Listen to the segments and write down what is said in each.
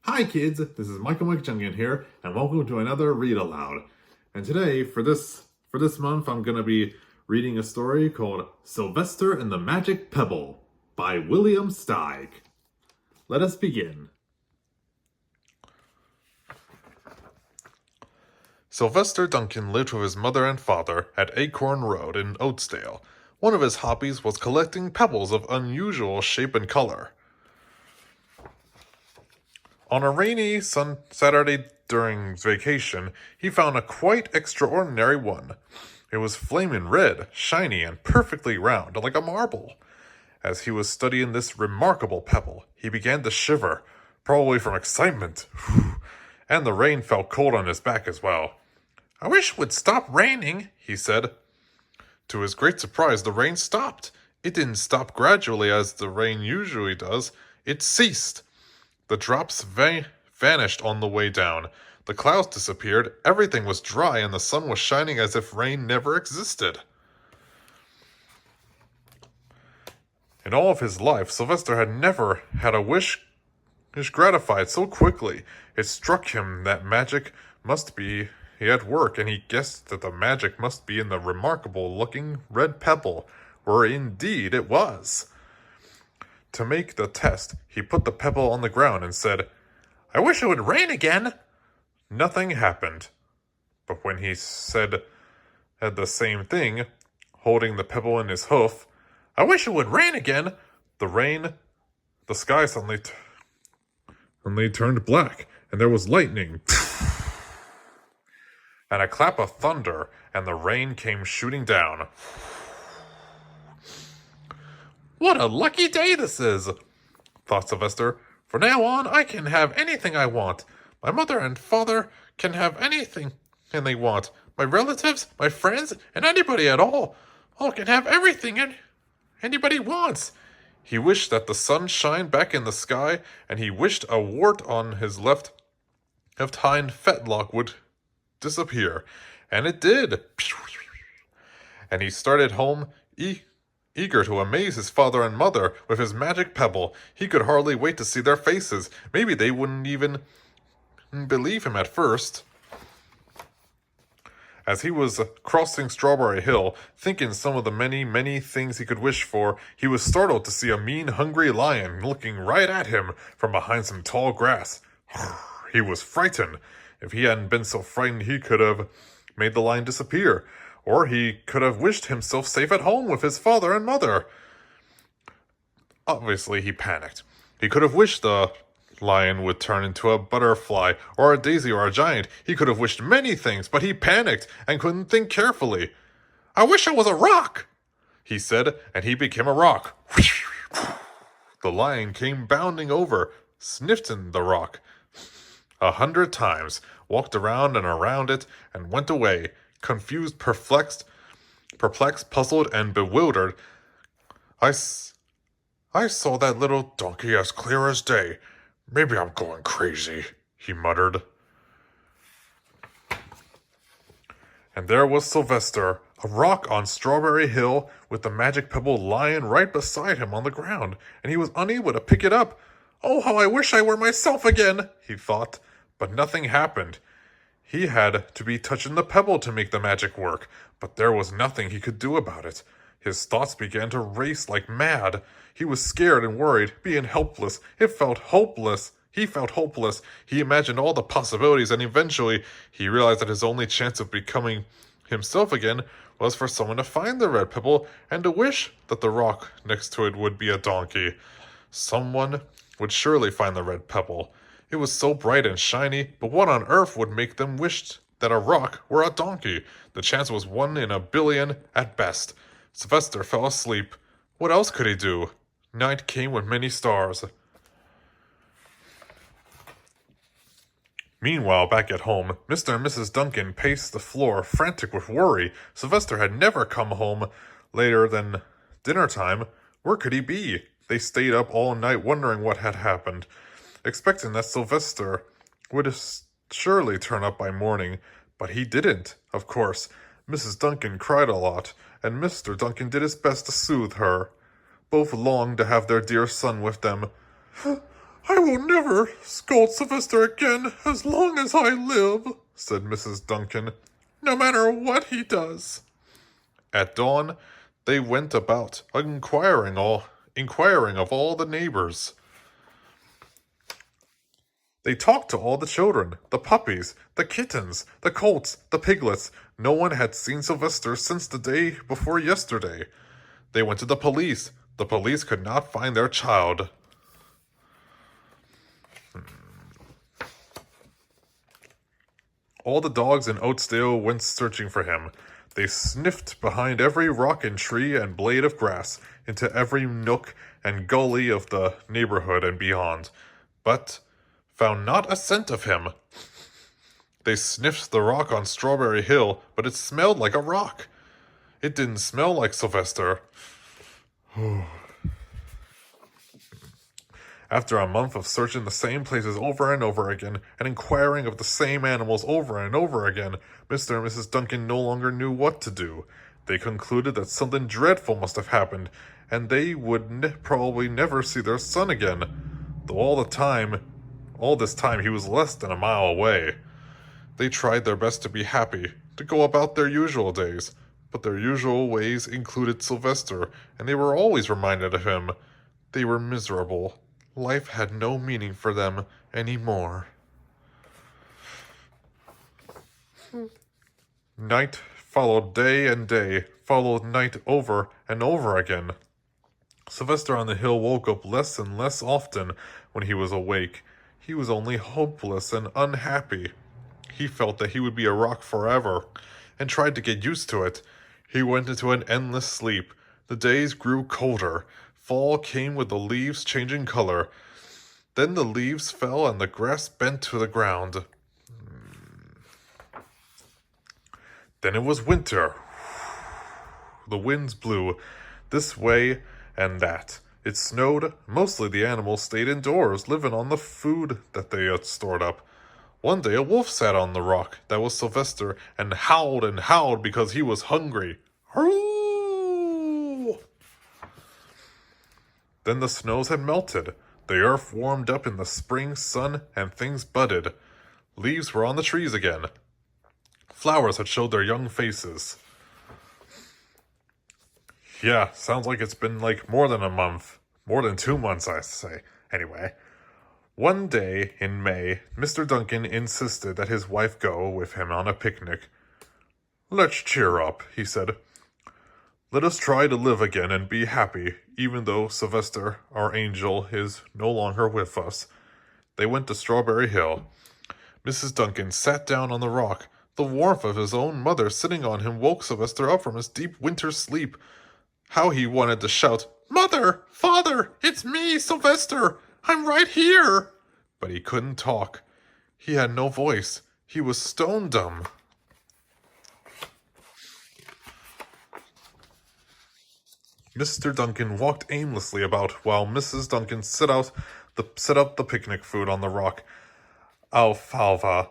Hi kids, this is Michael McJungan here, and welcome to another Read Aloud. And today, for this month, I'm going to be reading a story called Sylvester and the Magic Pebble by William Stieg. Let us begin. Sylvester Duncan lived with his mother and father at Acorn Road in Oatsdale. One of his hobbies was collecting pebbles of unusual shape and color. On a rainy Saturday during vacation, he found a quite extraordinary one. It was flaming red, shiny, and perfectly round, like a marble. As he was studying this remarkable pebble, he began to shiver, probably from excitement, and the rain felt cold on his back as well. "I wish it would stop raining," he said. To his great surprise, the rain stopped. It didn't stop gradually as the rain usually does. It ceased. The drops vanished on the way down. The clouds disappeared, everything was dry, and the sun was shining as if rain never existed. In all of his life, Sylvester had never had a wish gratified so quickly. It struck him that magic must be at work, and he guessed that the magic must be in the remarkable-looking red pebble, where indeed it was. To make the test, he put the pebble on the ground and said, "I wish it would rain again." Nothing happened. But when he said the same thing, holding the pebble in his hoof, "I wish it would rain again," the sky suddenly turned black, and there was lightning, and a clap of thunder, and the rain came shooting down. "What a lucky day this is," thought Sylvester. "From now on, I can have anything I want. My mother and father can have anything and they want. My relatives, my friends, and anybody at all can have everything anybody wants." He wished that the sun shined back in the sky, and he wished a wart on his left hind fetlock would disappear. And it did. And he started home eager to amaze his father and mother with his magic pebble. He could hardly wait to see their faces. Maybe they wouldn't even believe him at first. As he was crossing Strawberry Hill, thinking some of the many, many things he could wish for, he was startled to see a mean, hungry lion looking right at him from behind some tall grass. He was frightened. If he hadn't been so frightened, he could have made the lion disappear. Or he could have wished himself safe at home with his father and mother. Obviously, he panicked. He could have wished the lion would turn into a butterfly, or a daisy, or a giant. He could have wished many things, but he panicked and couldn't think carefully. "I wish I was a rock," he said, and he became a rock. The lion came bounding over, sniffed in the rock 100 times, walked around and around it, and went away. Confused, perplexed, puzzled, and bewildered. I saw that little donkey as clear as day. Maybe I'm going crazy," he muttered. And there was Sylvester, a rock on Strawberry Hill, with the magic pebble lying right beside him on the ground, and he was unable to pick it up. "Oh, how I wish I were myself again," he thought, but nothing happened. He had to be touching the pebble to make the magic work, but there was nothing he could do about it. His thoughts began to race like mad. He was scared and worried, being helpless. He felt hopeless. He imagined all the possibilities, and eventually he realized that his only chance of becoming himself again was for someone to find the red pebble and to wish that the rock next to it would be a donkey. Someone would surely find the red pebble. It was so bright and shiny, but what on earth would make them wish that a rock were a donkey? The chance was 1 in a billion at best. Sylvester fell asleep. What else could he do? Night came with many stars. Meanwhile, back at home, Mr. and Mrs. Duncan paced the floor, frantic with worry. Sylvester had never come home later than dinner time. Where could he be? They stayed up all night wondering what had happened, expecting that Sylvester would surely turn up by morning, but he didn't, of course. Mrs. Duncan cried a lot, and Mr. Duncan did his best to soothe her. Both longed to have their dear son with them. I will never scold Sylvester again as long as I live, said Mrs. Duncan, no matter what he does. At dawn, they went about inquiring of all the neighbors. They talked to all the children, the puppies, the kittens, the colts, the piglets. No one had seen Sylvester since the day before yesterday. They went to the police. The police could not find their child. All the dogs in Oatsdale went searching for him. They sniffed behind every rock and tree and blade of grass, into every nook and gully of the neighborhood and beyond, but found not a scent of him. They sniffed the rock on Strawberry Hill, but it smelled like a rock. It didn't smell like Sylvester. After a month of searching the same places over and over again, and inquiring of the same animals over and over again, Mr. and Mrs. Duncan no longer knew what to do. They concluded that something dreadful must have happened, and they would probably never see their son again, though all this time he was less than a mile away. They tried their best to be happy, to go about their usual days, but their usual ways included Sylvester, and they were always reminded of him. They were miserable. Life had no meaning for them anymore. Night followed day, and day followed night over and over again. Sylvester on the hill woke up less and less often when he was awake. He was only hopeless and unhappy. He felt that he would be a rock forever, and tried to get used to it. He went into an endless sleep. The days grew colder. Fall came with the leaves changing color. Then the leaves fell and the grass bent to the ground. Then it was winter. The winds blew this way and that. It snowed. Mostly the animals stayed indoors, living on the food that they had stored up. One day a wolf sat on the rock that was Sylvester and howled because he was hungry. Hurroo! Then the snows had melted. The earth warmed up in the spring sun and things budded. Leaves were on the trees again. Flowers had showed their young faces. Yeah, sounds like it's been like more than a month. More than 2 months, I say. Anyway, one day in May, Mr. Duncan insisted that his wife go with him on a picnic. Let's cheer up, he said. Let us try to live again and be happy, even though Sylvester, our angel, is no longer with us. They went to Strawberry Hill. Mrs. Duncan sat down on the rock. The warmth of his own mother sitting on him woke Sylvester up from his deep winter sleep. How he wanted to shout, Mother! Father! It's me, Sylvester! I'm right here! But he couldn't talk. He had no voice. He was stone dumb. Mr. Duncan walked aimlessly about while Mrs. Duncan set up the picnic food on the rock. Alfalfa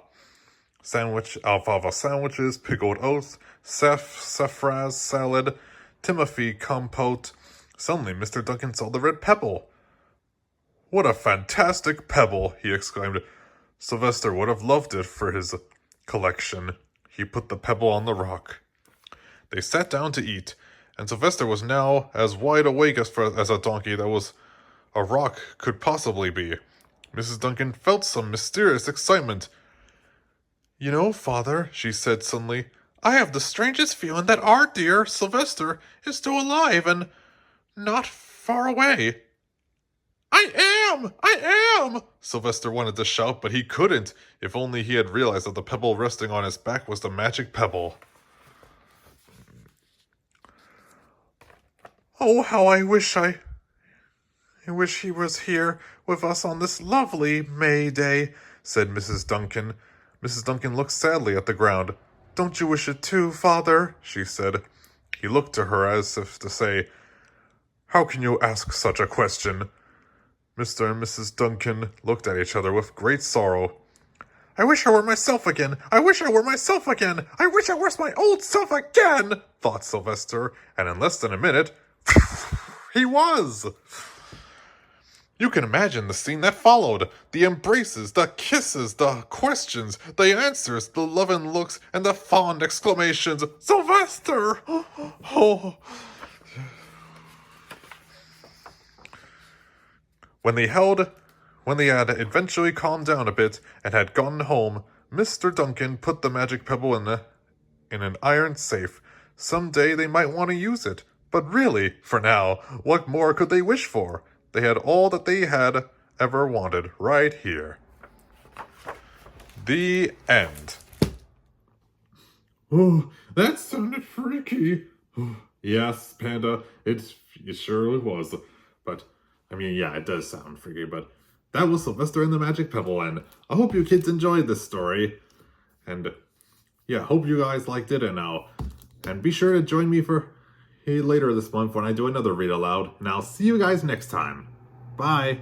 sandwiches, pickled oats, saffraz salad, Timothy compote. Suddenly Mr. Duncan saw the red pebble. What a fantastic pebble, he exclaimed. Sylvester would have loved it for his collection. He put the pebble on the rock. They sat down to eat, and Sylvester was now as wide awake as a donkey that was a rock could possibly be. Mrs. Duncan felt some mysterious excitement. You know, Father, she said suddenly, I have the strangest feeling that our dear Sylvester is still alive and not far away. I am! Sylvester wanted to shout, but he couldn't. If only he had realized that the pebble resting on his back was the magic pebble. Oh, how I wish he was here with us on this lovely May day, said Mrs. Duncan. Mrs. Duncan looked sadly at the ground. Don't you wish it too, Father? She said. He looked to her as if to say, How can you ask such a question? Mr. and Mrs. Duncan looked at each other with great sorrow. I wish I were myself again. I wish I were myself again. I wish I was my old self again, thought Sylvester, and in less than a minute, he was. You can imagine the scene that followed. The embraces, the kisses, the questions, the answers, the loving looks, and the fond exclamations. Sylvester! Oh. When they had eventually calmed down a bit and had gone home, Mr. Duncan put the magic pebble in an iron safe. Someday they might want to use it. But really, for now, what more could they wish for? They had all that they had ever wanted right here. The end. Oh, that sounded freaky. Yes, Panda, it surely was. But, I mean, yeah, it does sound freaky, but that was Sylvester and the Magic Pebble, and I hope you kids enjoyed this story. And, yeah, hope you guys liked it, and be sure to join me for later this month when I do another read aloud, and I'll see you guys next time. Bye!